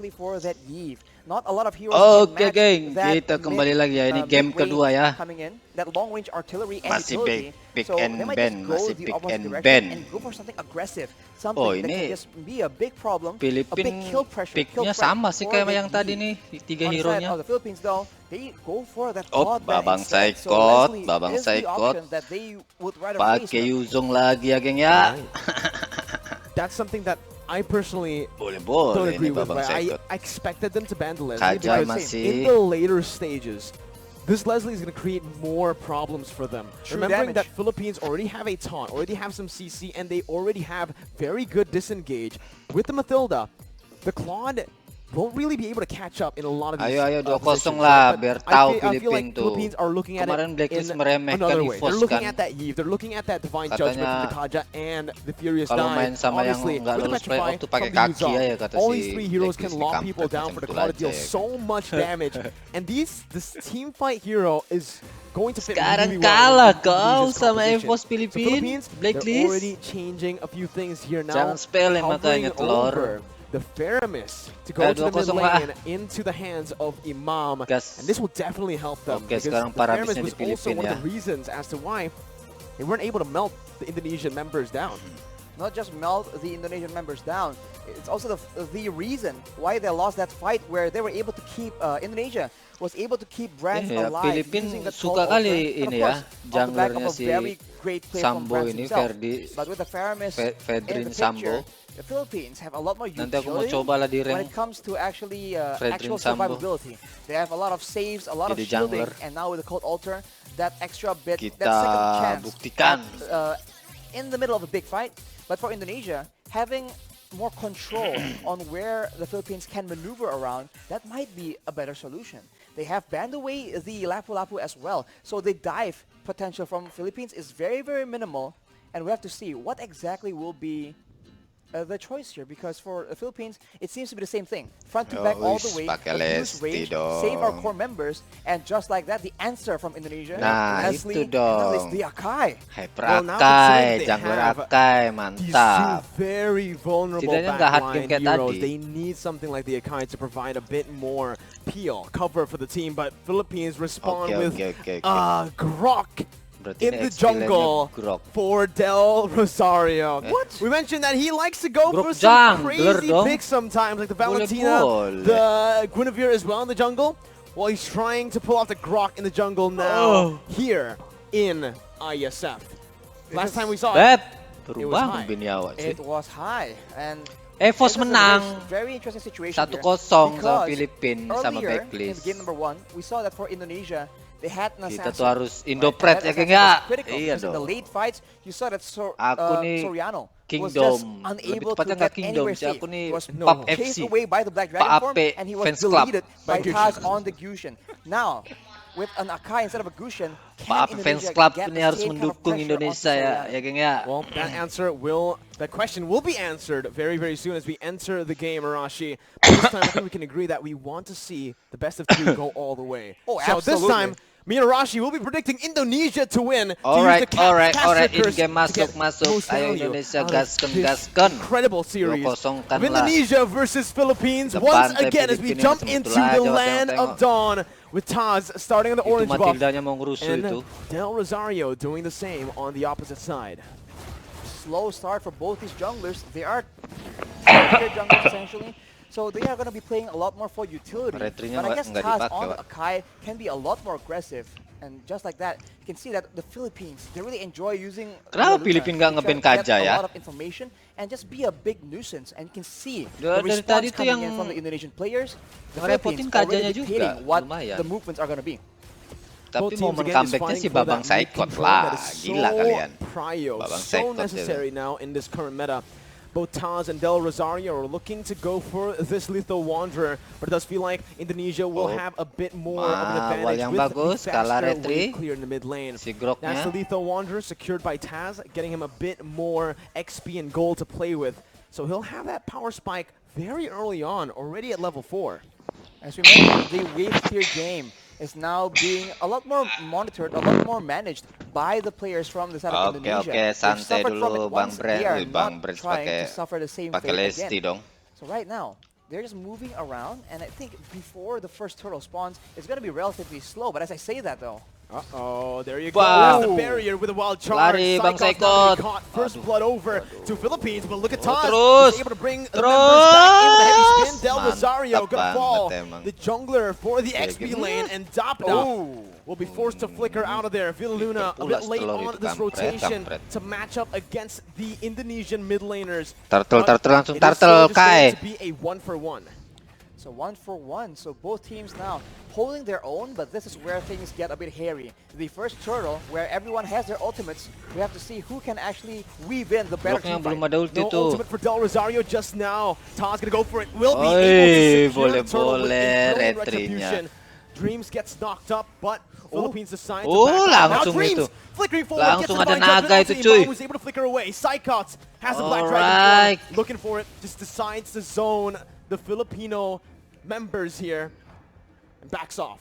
for that Eve. Not a lot of heroes can Oke match geng, that kita kembali lagi ya. Ini game mid-range kedua ya. coming in, that long range artillery and Masih utility. pick So and they might ban, just go masih the pick opposite and direction ban. and go for something aggressive, Oh, something that ini can just be a big problem, a big Filipin kill pressure, kill picknya threat sama sih for kayak the yang tadi Eve. nih, tiga On the side hero-nya. of the Philippines though, they go for that Oh, quad ban babang instead. So saikot, Leslie babang is the saikot. option that they would rather face Pakai here. Yuzong lagi ya geng ya. That's something that I personally don't Boleh agree ini with. babang Right? saikot. I expected them to ban the Leslie Kaja because masih in the later stages, this Leslie is going to create more problems for them. True Remembering damage. that Philippines already have a taunt, already have some CC, and they already have very good disengage. With the Mathilda, the Claude won't really be able to catch up in a lot of these Ayo 2-0 positions, lah, but biar I tahu feel Filipin like tuh. Philippines are looking at Kemarin it Blacklist in meremehkan another way. EVOS They're looking kan. at that Eve, they're looking at that Divine Judgment from the Kaja and the Furious Kalau Dive. main sama yang Obviously, nggak with the lulus playoff Petrify tuh pakai from the kaki Yuzong, aja kata all si these three heroes can Blacklist lock di people kampret, down macam for the itu Claude to aja deal ya. so much damage. And this team fight hero is going to fit Sekarang really well kalah into kau Indonesia's sama composition. EVOS So Filipin, Philippines, they're Blacklist. already changing a few things here now. Jangan spell Hovering makanya telur. over the Faramis to go Ayo, to the mid 2-0 lah. lane into the hands of Imam. Gas. And this will definitely help them. Oke, because sekarang the Paramisnya Faramis di was also Filipin one ya. of the reasons as to why they weren't able to melt the Indonesian members down. Not just melt the Indonesian members down, it's also the reason why they lost that fight where they were able to keep Indonesia was able to keep brands Ya, alive Filipin using the suka tall kali altar. And ini of ya, course, off the back of junglernya a si very great play from Sambo Brands ini, himself. Ferdi, But with the Faramis in Fedrin the Sambo. picture, the Philippines have a lot more Nanti aku mau utility coba lah di when rank it comes to actually Fedrin actual Sambo. survivability. They have a lot of saves, a lot of Jadi shielding, jungler. and now with the cold altar, that extra bit, Kita that second chance buktikan. in the middle of a big fight. But for Indonesia, having more control on where the Philippines can maneuver around, that might be a better solution. They have banned away the lapu-lapu as well, so the dive potential from Philippines is very, very minimal, and we have to see what exactly will be the choice here, because for the Philippines, it seems to be the same thing. Front to back all the way, pakai abuse Lesti range, save our dong. core members, and just like that, the answer from Indonesia, Nah, Leslie, itu dong. is the Akai. Hyper Well, now Akai, considering they jungler have Akai, These mantap. two very vulnerable Setidaknya nggak hard game backline kayak heroes. tadi. They need something like the Akai to provide a bit more peel, cover for the team. But Philippines respond with Oke. Grok Berarti in ini the XP jungle lane-nya Grok. for Del Rosario. What? We mentioned that he likes to go Grok for some jungler crazy dong. picks sometimes, like the Valentina, Boleh. the Guinevere as well in the jungle. While he's trying to pull off the Grok in the jungle now here in IESF. Last time we saw Beb, it, baru It was bangun high. Biniawa It sih. was high, and EVOS this is a menang very interesting situation 1-0 here, sama because Filipin sama earlier in Blacklist. game number 1, we saw that for Indonesia, they had an Kita assassin. tuh harus right? Indopret And ya that geng assassin ya. was critical, Iya because in the dong. late fights, you saw that Aku nih Soriano was Kingdom, just lebih unable to tepatnya get nggak Kingdom anywhere sih, safe. aku nih He was Pop chased FC. away by the Black Dragon form, AP and he was Fans Club. deleted by Taz on the Gusion. Now, with an Akai instead of a Gusion, Pak can Fans Indonesia Club get ini the harus same kind of mendukung pressure Indonesia onto ya, Soriano? ya geng ya. well, that question will be answered very, very soon as we enter the game, Arashi. But this time, I think we can agree that we want to see the best of three go all the way. Oh, so this absolutely. time, me and Arashi will be predicting Indonesia to win. Alright, to use the alright, caster curse in-game to get masuk. most Ayo value Indonesia, out of gaskan, this gaskan. Incredible series 2-0 kan of lah. Indonesia versus Philippines. Depan Once teh again, as we Filipina jump betul into lah, the tengok, land tengok. of dawn with Taz starting on the Itu orange buff. Matildanya mau ngerusuh itu. And Del Rosario doing the same on the opposite side. Slow start for both these junglers. They are tier junglers essentially, so they are going to be playing a lot more for utility. Retrinya But I guess nggak Taz dipakai, on Pak. Akai can be a lot more aggressive, and just like that, you can see that the Philippines, they really enjoy using. Kenapa Luna Filipin nggak to nge-ban get Kaja a ya? lot of information and just be a big nuisance, and you can see Dari the tadi response tuh coming in yang from the Indonesian players. The ngerepotin Philippines already Kajanya juga, dictating what lumayan. the movements are going to be. Tapi Both teams momen again is comebacknya fighting si for Babang that mid Saikot control lah. that is Gila so kalian. prio, Babang so Saikot ya, necessary now in this current meta. Both Taz and Del Rosario are looking to go for this lethal Wanderer, but it does feel like Indonesia will Oh. have a bit more of an Awal advantage yang with bagus, the kalah faster retri. wave clear in the mid lane. Si That's Groknya. the lethal Wanderer secured by Taz, getting him a bit more XP and gold to play with. So he'll have that power spike very early on, already at level 4. As we mentioned, the wave tier game is now being a lot more monitored, a lot more managed by the players from the side of Indonesia. Oke, They've santai suffered from dulu it Bang once, Brand. they are Bang not Brand trying pakai to suffer the same pakai fate Lesti again. dong. So right now, they're just moving around, and I think before the first turtle spawns, it's going to be relatively slow. But as I say that, though, Uh-oh, there you Wow. go. There's the barrier with a wild charge. Lari, Bang Psychos Psychot. now getting caught. First blood over to Philippines, but look at Taz. terus. He's able to bring the members back in with a heavy spin. Del Mantap Rosario gonna fall. banget emang. The jungler for the Kayak XP gini. lane, and Dapda will be forced to flicker out of there. Villaluna a bit Pulas late telur on itu, this kampret, rotation kampret. to match up against the Indonesian mid laners. Turtle But langsung it is still turtle just going Kai. to be a 1-for-1. so 1-for-1. So both teams now holding their own, but this is where things get a bit hairy. The first turtle, where everyone has their ultimates, we have to see who can actually weave in the better Bloknya team belum fight. ada ulti No tuh. ultimate for Del Rosario just now. Taz gonna go for it. Will be Oi, able to secure boleh, the turtle with a boleh, brilliant retrinya. retribution. Dreams gets knocked up, but Philippines decide to Oh, back off. Now langsung Dreams itu. flickering forward, gets Langsung the ada divine judgment naga onto itu, Imam, cuy. who's able to flicker away. Psychots has the Black Alright. Dragon form, looking for it, just decides to zone the Filipino members here and backs off.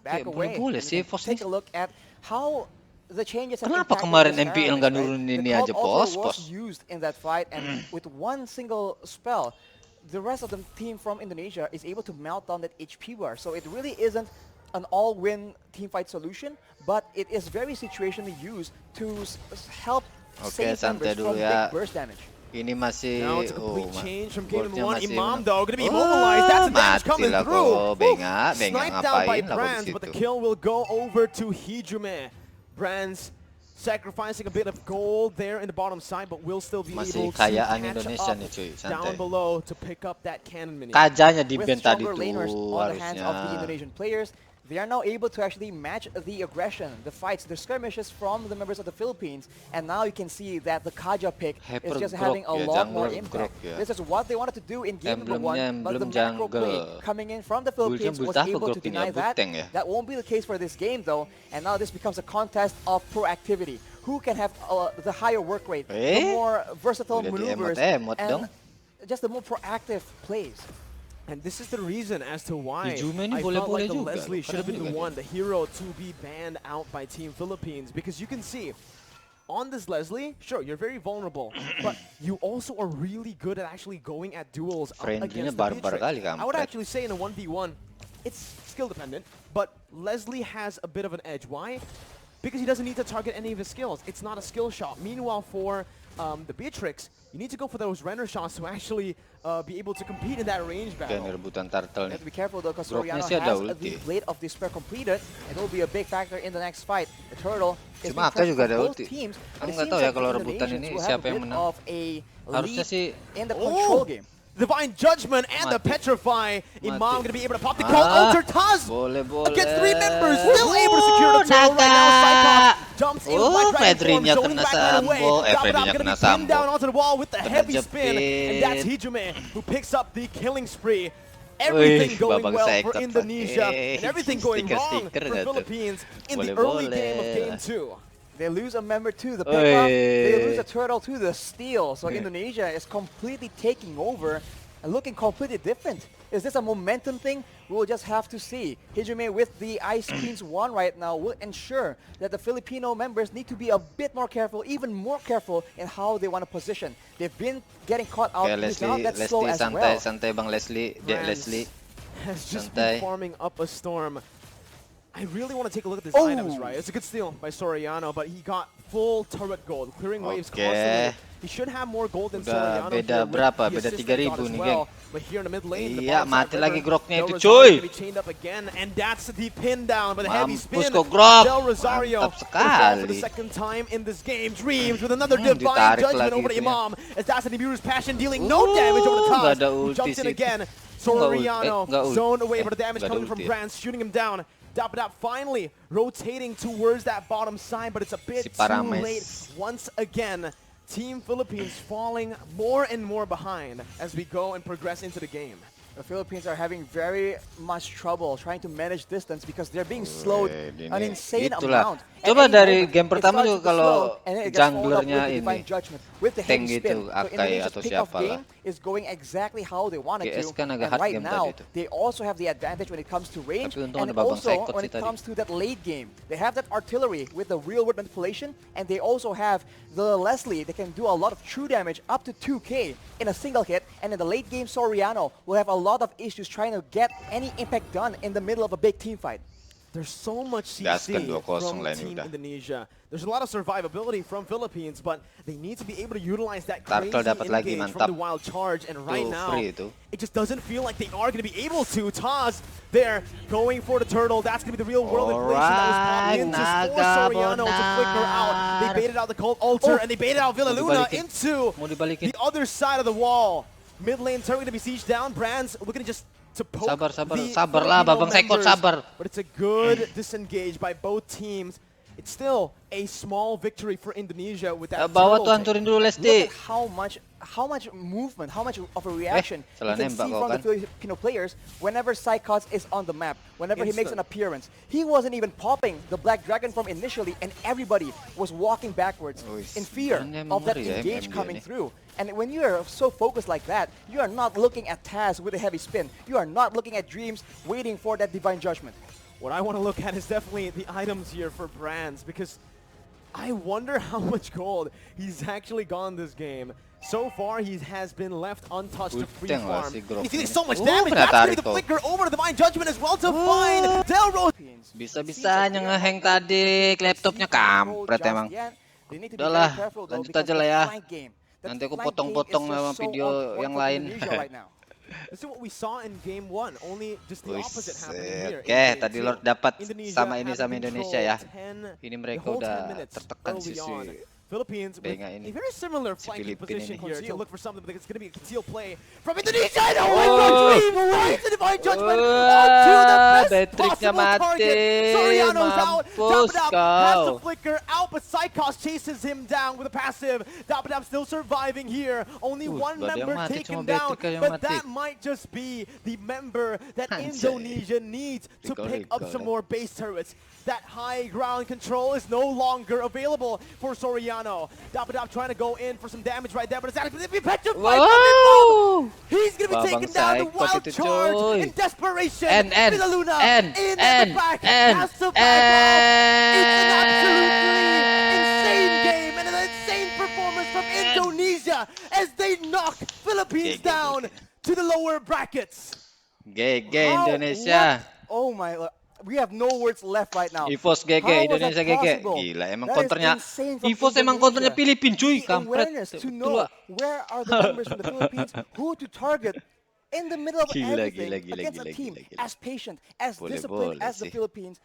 Back away. boleh We sih can Fos take nih. a look at how the changes have Kenapa impacted kemarin this MPL tournament, nggak right? nurunin The ini cloud aja, altar Bos? was used in that fight, and with one single spell, the rest of the team from Indonesia is able to melt down that HP bar. So it really isn't an all-win team fight solution, but it is very situationally used to help Oke, save santai members dulu from ya. big burst damage. Ini masih Now it's a complete ma- change from game goldnya one. masih Imam menang. though gonna be immobilized. That's the damage mati coming lah through. kok. Benga Sniped down by ngapain lah kok di Brands, but the situ. kill will go over to Hijume. Brands sacrificing a bit of gold there in the bottom side, but will still be Masih able to kayaan catch Indonesia up nih cuy, down santai. below to pick up that cannon mini. Kajanya di With band tadi stronger tuh laners on the hands of the harusnya. Indonesian players, they are now able to actually match the aggression, the fights, the skirmishes from the members of the Philippines. And now you can see that the Kaja pick is just Hyper having a grok ya, lot more jungle impact. grok ya. This is what they wanted to do in game number one, but the Emblem macro play jungle. coming in from the Bullnya Philippines was buta apa able to grok ini ya? deny that. Buteng ya? That won't be the case for this game though, and now this becomes a contest of proactivity. Who can have the higher work rate, the more versatile Udah maneuvers, diemot-emot dong. and just the more proactive plays. And this is the reason as to why Hijume ini I felt boleh-boleh like the juga. Leslie should have been the Keren juga one, the hero, to be banned out by Team Philippines. Because you can see, on this Leslie, sure, you're very vulnerable, but you also are really good at actually going at duels up Friendly-nya against the barbar Beatrix. kali, I would kampret. actually say in a 1v1, it's skill dependent, but Leslie has a bit of an edge. Why? Because he doesn't need to target any of his skills. It's not a skill shot. Meanwhile, for the Beatrix, you need to go for those render shots to actually be able to compete in that range Oke, battle. ini rebutan turtle You nih. have to be careful though, because Groknya Soriano sih ada has ulti. the Blade of Despair completed. It will be a big factor in the next fight. The Turtle is Cuma Aka being juga pressured ada from both ulti. teams, Aku but it nggak seems tahu ya like kalau the rebutan Indonesians ini will have siapa a yang bit menang. of a Harusnya lead sih in the control game. Divine Judgment and the Mati. Petrify. Imam Mati. going to be able to pop the call. Alter Taz Boleh, boleh. against 3 members. Still able to secure the turtle right now. Psychos jumps in with Black Dragon form, Fedrinya showing kena back right away. Sambo. Dapda Fedrinya going to kena be pinned Sambo. down onto the wall with the Kena heavy spin. And that's jepit. Hijume who picks up the killing spree. Everything going babak well saya for ikut Indonesia pakai and everything going wrong stiker for dah tuh. Philippines in the Boleh, early boleh. game of game 2. They lose a member to the pickup. They Oi. lose a Turtle to the steal. So Indonesia is completely taking over and looking completely different. Is this a momentum thing? We'll just have to see. Hijume with the Ice Queens 1 right now will ensure that the Filipino members need to be a bit more careful, even more careful in how they want to position. They've been getting caught out. Oke, He's not Leslie, that slow Leslie as santai, well. santai Bang Leslie. Dia Brands Leslie. has just Santai. been farming up a storm. I really want to take a look at these Oh. items, right? It's a good steal by Soriano, but he got full turret gold, clearing waves Oke. constantly. He should have more gold than Udah Soriano. beda here with berapa? the Beda assist 3.000 they got as nih, well. geng. But here in the mid lane, the Iya, bottom side mati lagi river, groknya Del itu, Rosario cuy. gonna be chained up again, and that's the pin down by the heavy Mampus spin. kok, grok. Del Rosario Mantap gonna fall for the sekali. second time in this game. Dreams with another divine ditarik judgment lagi over to itunya. Imam as that's an Iburu's passion dealing no damage over the top. nggak ada Who ulti jumps in sih. again. Nggak Soriano ulti. zoned away for the damage nggak ada coming from ulti ya. Brands, shooting him down. Dapda finally rotating towards that bottom side, but it's a bit Si too Parames. late. Once again, Team Philippines falling more and more behind as we go and progress into the game. The Philippines are having very much trouble trying to manage distance because they're being slowed ini an insane itulah. amount. At Coba any dari moment, game it pertama starts juga to kalau slow, and then it gets followed up junglernya with the ini Divine Judgment. with the tank heavy spin. gitu, So Akai Indonesia's atau pick-off siapa lah. game is going exactly how they wanted GS to. kan agak And hard right game now, tadi tuh. they also have the advantage when it comes to range, Tapi untung and ada babang also psychot when sih it tadi. comes to that late game. They have that artillery with the real-world manipulation, and they also have the Leslie. They can do a lot of true damage up to 2k in a single hit, and in the late game, Soriano will have a lot of issues trying to get any impact done in the middle of a big team fight. There's so much Gaskan CC 2-0 from lah ini Team udah. Indonesia. There's a lot of survivability from Philippines, but they need to be able to utilize that Turtle crazy dapat lagi, engage mantap. from the wild charge. And right Tuh, now, free itu. it just doesn't feel like they are going to be able to. Taz there going for the turtle. That's going to be the real world inflation that was popped in to force Naga Soriano to flicker out. They baited out the cold altar and they baited out Villaluna dibalikin. into Mau dibalikin. the other side of the wall. Mid lane turret going to be sieged down. Brands looking to just to poke Sabar, the sabar lah, Filipino babang psychot, members. sabar. But it's a good disengage by both teams. It's still a small victory for Indonesia with that Bawa turtle tuh take. hancurin dulu Look Lesti. at how much movement, how much of a reaction you salah can nembak see kau from the kan. Filipino players whenever Psychots is on the map, whenever he makes an Instant. appearance. He wasn't even popping the Black Dragon from initially, and everybody was walking backwards Wis, in fear emang of that ngeri ya engage MMB coming ini. through. And when you are so focused like that, you are not looking at Taz with a heavy spin. You are not looking at Dreams waiting for that divine judgment. What I want to look at is definitely the items here for Brands, because I wonder how much gold he's actually gone this game. So far, he has been left untouched to free Uteng lah farm. si Grok He's doing ini. so much damage. kena That's going to be tarik the tuh. flicker over to Divine Judgment as well to find Delrose. Bisa-bisanya ngehang tadi, laptopnya kampret emang. Udahlah, lanjut aja lah ya. Nanti aku potong-potong sama video yang lain. This is what we saw in game 1, only just the opposite happening here. Oke, tadi Lord dapat sama ini sama Indonesia ya. Ini The mereka whole 10 udah minutes tertekan early sisi on. Philippines with Benga ini. a very similar Si flanking Filipina position ini. here to Conceal. look for something, but it's going to be a concealed play from Indonesia. And oh my God, Dream finds the divine judgment onto the best Beatrixnya possible mati. target. Soriano's out. Mampus Dapadab has kau. the flicker out, but Psychos chases him down with a passive. Dapadab still surviving here. Only one gak ada yang member mati, taken cuma down, Beatrix yang but mati. that might just be the member that Anjay. Indonesia needs to pick up Rigor. some more base turrets. That high ground control is no longer available for Soriano. Dapadab trying to go in for some damage right there, but it's actually going to be petrified by Wow! Mid-Bomb. He's going to be Babang taken down. The psychot wild itu, charge coy. in desperation. And Villaluna in the back has to back off. It's an absolutely insane game and an insane performance from Indonesia as they knock Philippines down to the lower brackets. GG How- Indonesia. what? Oh my, we have no words left right now. EVOS GG, How was Indonesia that GG. possible? Gila, emang That is konternya insane from EVOS emang konternya Indonesia. Filipin cuy, The kampret. awareness to Betul know lah. where are the members from the Philippines, who to target in the middle of Gila, everything gila, against a team gila. as patient, as Boleh, disciplined boleh as the sih. Philippines.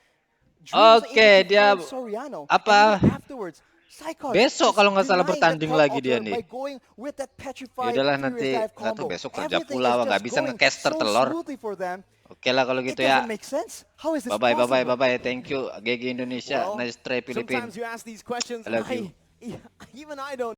Oke, Dreams dia able to find Soriano, apa? and even afterwards, Psychos Besok is kalau nggak salah denying bertanding that lagi top dia order nih. by going with that petrified Yaudahlah, furious nanti dive nggak tahu combo. besok kerja Everything pula, is nggak just bisa going ngecaster so telur. smoothly for them. Oke lah kalau It gitu ya. doesn't make sense. How is this Bye bye, possible? bye bye. Thank you GG Indonesia. Well, Nice try Filipin. Sometimes you ask these questions, I love you. even I don't